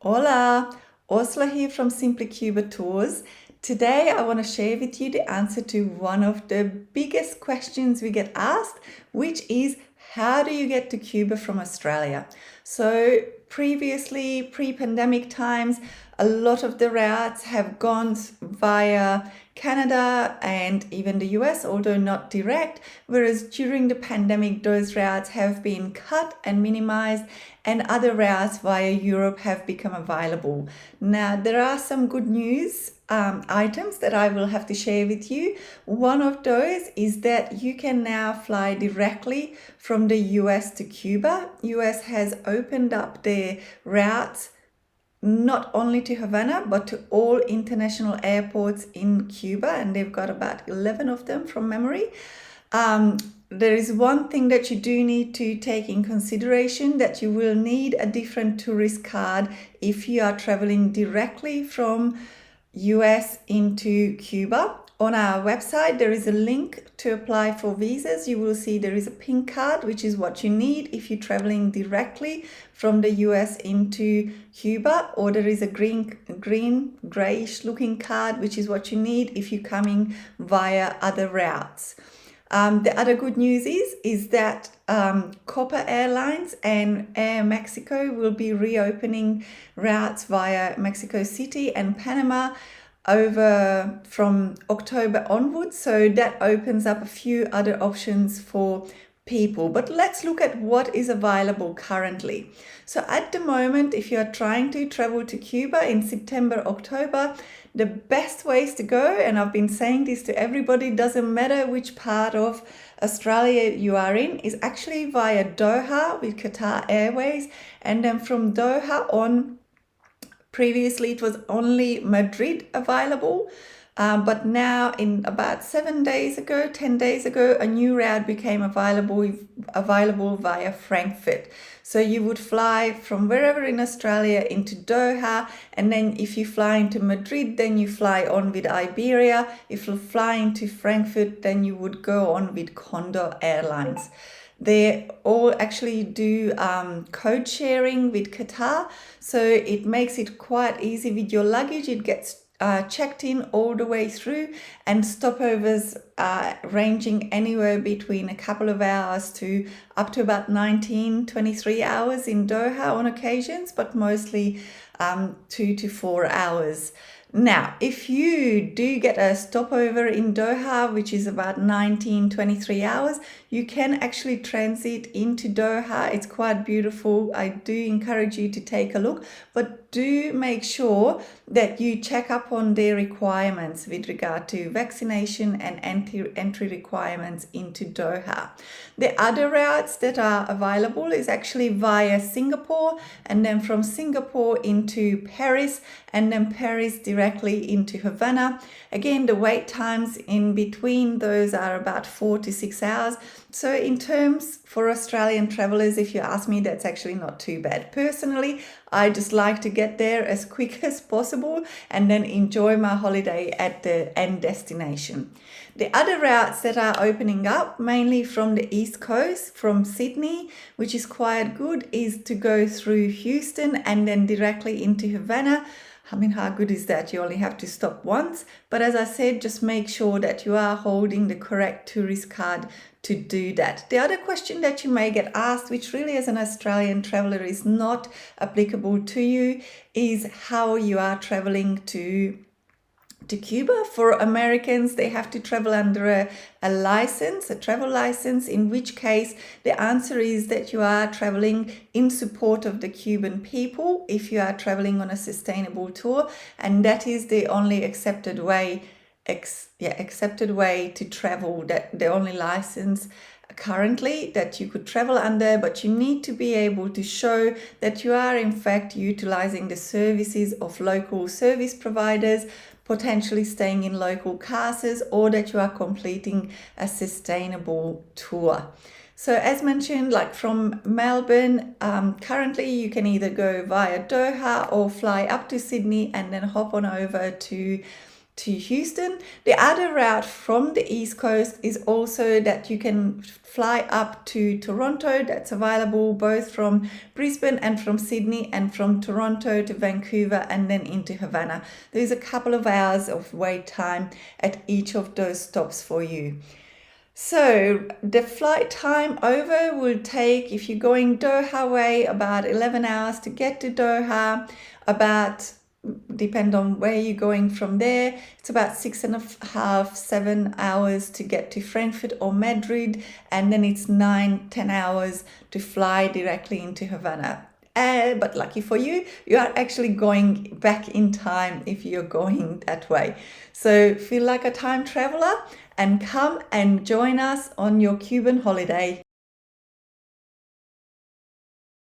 Hola, Ursula here from Simply Cuba Tours. Today I want to share with you the answer to one of the biggest questions we get asked, which is how do you get to Cuba from Australia? So previously, pre-pandemic times, a lot of the routes have gone via Canada and even the US, although not direct, whereas during the pandemic, those routes have been cut and minimized, and other routes via Europe have become available. Now, there are some good news items that I will have to share with you. One of those is that you can now fly directly from the US to Cuba. US has opened up their routes not only to Havana, but to all international airports in Cuba, and they've got about 11 of them from memory. There is one thing that you do need to take in consideration, that you will need a different tourist card if you are traveling directly from US into Cuba. On our website, there is a link to apply for visas. You will see there is a pink card, which is what you need if you're traveling directly from the US into Cuba, or there is a grayish looking card, which is what you need if you're coming via other routes. The other good news is that Copa Airlines and Air Mexico will be reopening routes via Mexico City and Panama over from October onwards. So that opens up a few other options for people. But let's look at what is available currently. So at the moment, if you're trying to travel to Cuba in September, October, the best ways to go, and I've been saying this to everybody, doesn't matter which part of Australia you are in, is actually via Doha with Qatar Airways. And then from Doha on, previously it was only Madrid available. But now in about 10 days ago, a new route became available via Frankfurt. So you would fly from wherever in Australia into Doha, and then if you fly into Madrid, then you fly on with Iberia. If you fly into Frankfurt, then you would go on with Condor Airlines. They all actually do code sharing with Qatar, so it makes it quite easy with your luggage. It gets checked in all the way through, and stopovers ranging anywhere between a couple of hours to up to about 19-23 hours in Doha on occasions, but mostly 2 to 4 hours. Now, if you do get a stopover in Doha, which is about 19-23 hours, you can actually transit into Doha. It's quite beautiful. I do encourage you to take a look, but do make sure that you check up on their requirements with regard to vaccination and entry requirements into Doha. The other routes that are available is actually via Singapore, and then from Singapore into Paris, and then Paris directly into Havana. Again, the wait times in between those are about 4 to 6 hours. So in terms for Australian travelers, if you ask me, that's actually not too bad. Personally, I just like to get there as quick as possible and then enjoy my holiday at the end destination. The other routes that are opening up, mainly from the East Coast, from Sydney, which is quite good, is to go through Houston and then directly into Havana. I mean, how good is that? You only have to stop once. But as I said, just make sure that you are holding the correct tourist card to do that. The other question that you may get asked, which really as an Australian traveler is not applicable to you, is how you are traveling to Cuba. For Americans, they have to travel under a license, a travel license, in which case the answer is that you are traveling in support of the Cuban people if you are traveling on a sustainable tour, and that is the only accepted way to travel, that the only license currently that you could travel under. But you need to be able to show that you are in fact utilizing the services of local service providers, potentially staying in local casas, or that you are completing a sustainable tour. So as mentioned, like from Melbourne, currently you can either go via Doha or fly up to Sydney and then hop on over to to Houston. The other route from the East Coast is also that you can fly up to Toronto. That's available both from Brisbane and from Sydney, and from Toronto to Vancouver and then into Havana. There's a couple of hours of wait time at each of those stops for you. So the flight time over will take, if you're going Doha way, about 11 hours to get to Doha, about, depend on where you're going from there, it's about 6.5, 7 hours to get to Frankfurt or Madrid, and then it's 9-10 hours to fly directly into Havana. But lucky for you, you are actually going back in time if you're going that way. So feel like a time traveler and come and join us on your Cuban holiday.